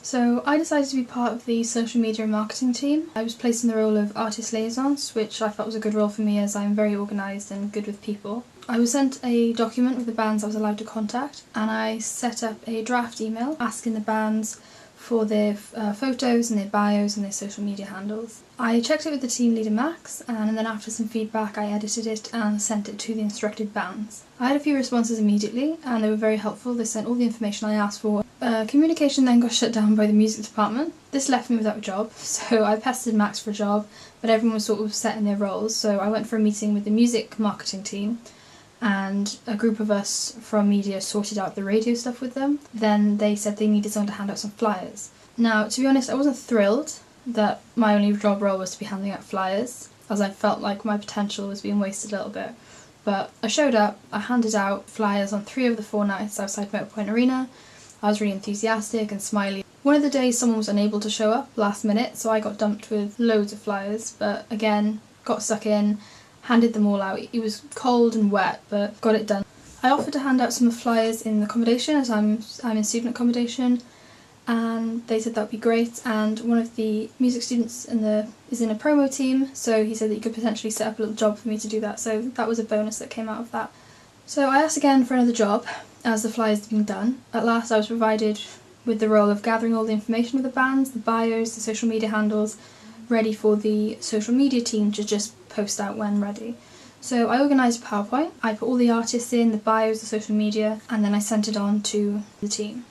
So I decided to be part of the social media and marketing team. I was placed in the role of artist liaisons, which I felt was a good role for me as I'm very organised and good with people. I was sent a document with the bands I was allowed to contact, and I set up a draft email asking the bands for their photos and their bios and their social media handles. I checked it with the team leader Max, and then after some feedback I edited it and sent it to the instructed bands. I had a few responses immediately and they were very helpful. They sent all the information I asked for. Communication then got shut down by the music department. This left me without a job, so I pestered Max for a job, but everyone was sort of set in their roles, so I went for a meeting with the music marketing team, and a group of us from media sorted out the radio stuff with them. Then they said they needed someone to hand out some flyers. Now, to be honest, I wasn't thrilled that my only job role was to be handing out flyers, as I felt like my potential was being wasted a little bit. But I showed up, I handed out flyers on 3 of the 4 nights outside Motorpoint Arena. I was really enthusiastic and smiley. One of the days someone was unable to show up last minute, so I got dumped with loads of flyers, but again, got stuck in, handed them all out. It was cold and wet, but got it done. I offered to hand out some flyers in accommodation, as I'm in student accommodation, and they said that would be great. And one of the music students is in a promo team, so he said that he could potentially set up a little job for me to do that, so that was a bonus that came out of that. So I asked again for another job as the flyers had been done. At last I was provided with the role of gathering all the information of the bands, the bios, the social media handles, ready for the social media team to just post out when ready. So I organised a PowerPoint, I put all the artists in, the bios, the social media, and then I sent it on to the team.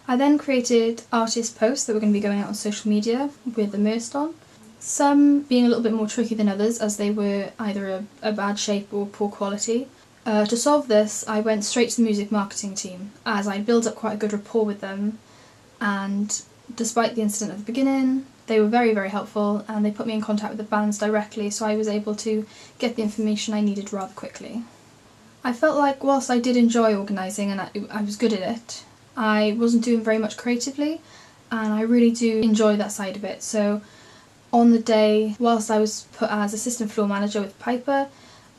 I then created artist posts that were going to be going out on social media with Immersed on, some being a little bit more tricky than others as they were either a bad shape or poor quality. To solve this, I went straight to the music marketing team, as I built up quite a good rapport with them, and despite the incident at the beginning, they were very, very helpful, and they put me in contact with the bands directly, so I was able to get the information I needed rather quickly. I felt like whilst I did enjoy organising and I was good at it, I wasn't doing very much creatively, and I really do enjoy that side of it. So on the day, whilst I was put as assistant floor manager with Piper,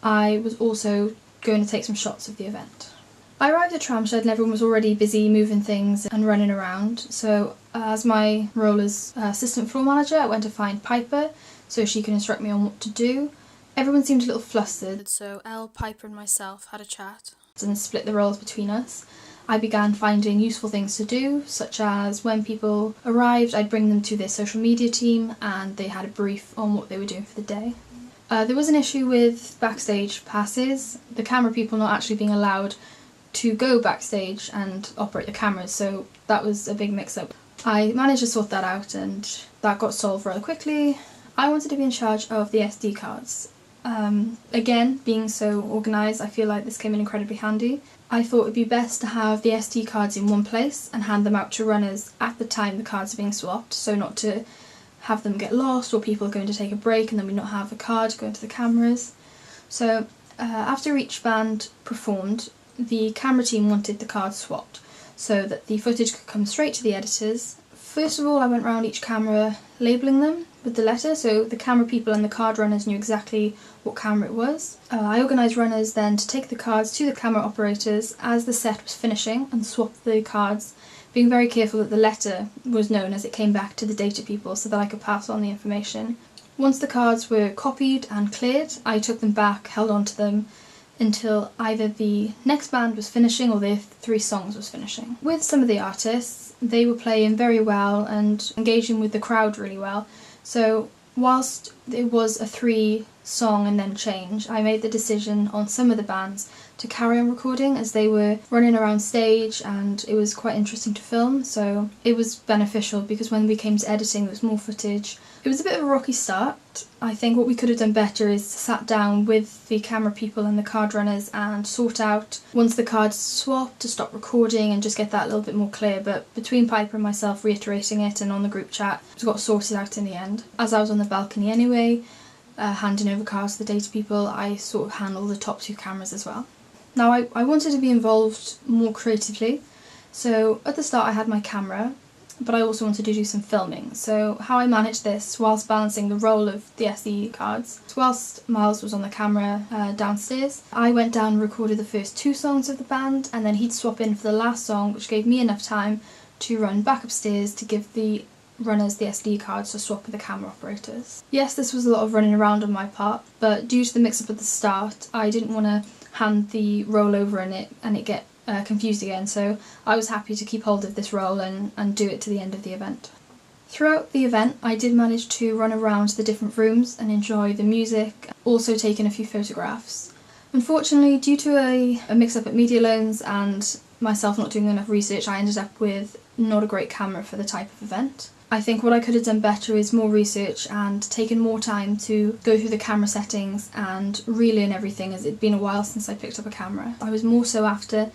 I was also going to take some shots of the event. I arrived at Tramshed and everyone was already busy moving things and running around, so as my role as assistant floor manager, I went to find Piper so she could instruct me on what to do. Everyone seemed a little flustered, so Elle, Piper and myself had a chat and split the roles between us. I began finding useful things to do, such as when people arrived I'd bring them to their social media team and they had a brief on what they were doing for the day. There was an issue with backstage passes, the camera people not actually being allowed to go backstage and operate the cameras, so that was a big mix-up. I managed to sort that out and that got solved rather quickly. I wanted to be in charge of the SD cards. Again, being so organised, I feel like this came in incredibly handy. I thought it would be best to have the SD cards in one place and hand them out to runners at the time the cards are being swapped, so not to have them get lost or people are going to take a break and then we not have a card going to the cameras. So after each band performed, the camera team wanted the cards swapped so that the footage could come straight to the editors. First of all, I went around each camera labelling them with the letter, so the camera people and the card runners knew exactly what camera it was. I organised runners then to take the cards to the camera operators as the set was finishing and swap the cards, being very careful that the letter was known as it came back to the data people so that I could pass on the information. Once the cards were copied and cleared, I took them back, held on to them, until either the next band was finishing or their 3 songs was finishing. With some of the artists, they were playing very well and engaging with the crowd really well, so whilst it was a 3 song and then change, I made the decision on some of the bands to carry on recording as they were running around stage and it was quite interesting to film, so it was beneficial because when we came to editing there was more footage. It was a bit of a rocky start. I think what we could have done better is sat down with the camera people and the card runners and sort out once the cards swapped to stop recording and just get that a little bit more clear, but between Piper and myself reiterating it and on the group chat, it got sorted out in the end. As I was on the balcony anyway, handing over cards to the data people, I sort of handled the top 2 cameras as well. Now I wanted to be involved more creatively, so at the start I had my camera, but I also wanted to do some filming. So how I managed this whilst balancing the role of the SD cards, whilst Miles was on the camera downstairs, I went down and recorded the first 2 songs of the band and then he'd swap in for the last song, which gave me enough time to run back upstairs to give the runners the SD cards to swap with the camera operators. Yes, this was a lot of running around on my part, but due to the mix-up at the start, I didn't want to hand the roll over and it get confused again, so I was happy to keep hold of this roll and do it to the end of the event. Throughout the event, I did manage to run around the different rooms and enjoy the music, also taking a few photographs. Unfortunately, due to a mix-up at media loans and myself not doing enough research, I ended up with not a great camera for the type of event. I think what I could have done better is more research and taken more time to go through the camera settings and reel in everything, as it'd been a while since I picked up a camera. I was more so after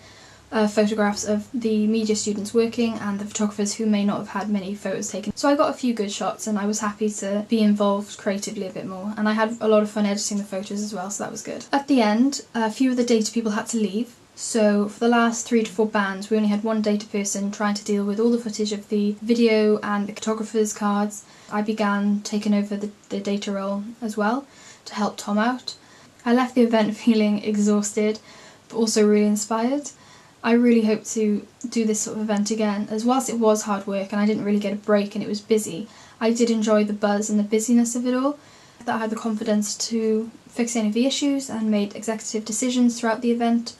photographs of the media students working and the photographers who may not have had many photos taken. So I got a few good shots and I was happy to be involved creatively a bit more, and I had a lot of fun editing the photos as well, so that was good. At the end, a few of the data people had to leave, so for the last 3 to 4 bands we only had one data person trying to deal with all the footage of the video and the photographers' cards. I began taking over the data role as well to help Tom out. I left the event feeling exhausted but also really inspired. I really hope to do this sort of event again, as whilst it was hard work and I didn't really get a break and it was busy, I did enjoy the buzz and the busyness of it all. That I had the confidence to fix any of the issues and made executive decisions throughout the event,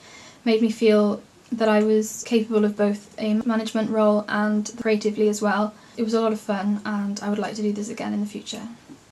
made me feel that I was capable of both a management role and creatively as well. It was a lot of fun and I would like to do this again in the future.